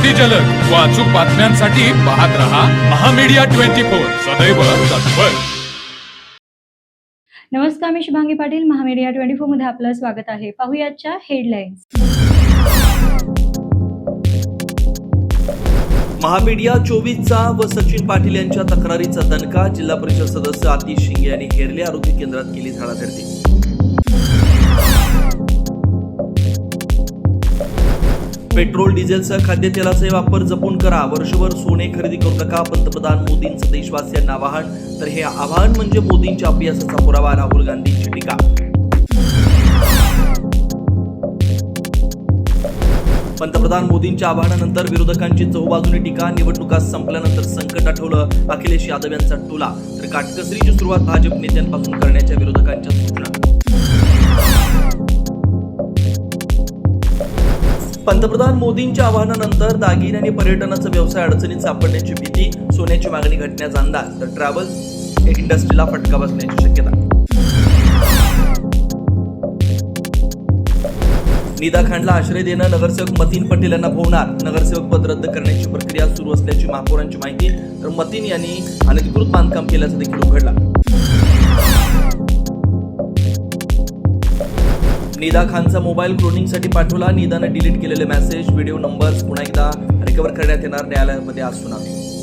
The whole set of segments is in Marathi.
अगदी जलद व अचूक बातम्यांसाठी पाहत रहा महामीडिया 24 सदैव तत्पर. नमस्कार, मी शुभांगी पाटील. महामीडिया 24 मध्ये आपलं स्वागत आहे. पाहूयाच्या हेडलाईन्स. महामीडिया 24चा व सचिन पाटील यांच्या तक्रारीचा दणका. जिल्हा परिषद सदस्य आतिश शिंगे यांनी हेरले आरोग्य केंद्रात केली झाडाझडती. पेट्रोल डिझेलसह खाद्यतेलाचा वापर जपून करा. वर्षभर सोने खरेदी करू नका. पंतप्रधान मोदींचं देशवासियांना आवाहन. तर हे आवाहन म्हणजे मोदींच्या अभ्यासाचा पुरावा. राहुल गांधींची टीका. पंतप्रधान मोदींच्या आवाहनानंतर विरोधकांची चहूबाजूने टीका. निवडणुका संपल्यानंतर संकट आठवलं. अखिलेश यादव यांचा टोला. तर काटकसरीची सुरुवात भाजप नेत्यांपासून करण्याच्या विरोधकांच्या सूचना. पंतप्रधान मोदींच्या आवाहनानंतर दागिने आणि पर्यटनाचा व्यवसाय अडचणीत सापडण्याची भीती. सोन्याची मागणी घटण्याचा अंदाज. तर ट्रॅव्हल इंडस्ट्रीला फटका बसण्याची शक्यता. निदा खानला आश्रय देणं नगरसेवक मतीन पटेल यांना भोवणार. नगरसेवक पद रद्द करण्याची प्रक्रिया सुरू असल्याची महापौरांची माहिती. तर मतीन यांनी अनधिकृत बांधकाम केल्याचं देखील उघडला. निदा खानचा मोबाईल क्लोनिंगसाठी पाठवला. निदानं डिलीट केलेले मेसेज, व्हिडिओ, नंबर्स पुन्हा एकदा रिकव्हर करण्यात येणार. न्यायालयामध्ये आज सुनावणी.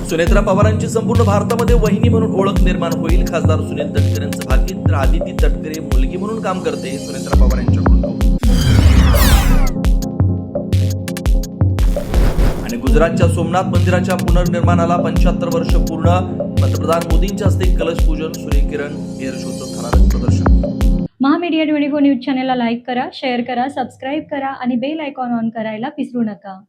सुनेत्रा पवारांची संपूर्ण भारतामध्ये वहिनी म्हणून ओळख निर्माण होईल. खासदार सुनील तटकरे यांचं भाकीत. तर आदिती तटकरे मुलगी म्हणून काम करते. सुनेत्रा पवार यांच्याकडून. आणि गुजरातच्या सोमनाथ मंदिराच्या पुनर्निर्माणाला 75 वर्ष पूर्ण. पंतप्रधान मोदींच्या हस्ते कलश पूजन. सूर्यकिरण एअर शोचं थरारक प्रदर्शन. महामीडिया 24 न्यूज चॅनलला लाईक करा, शेअर करा, सबस्क्राईब करा आणि बेल आयकॉन ऑन करायला विसरू नका.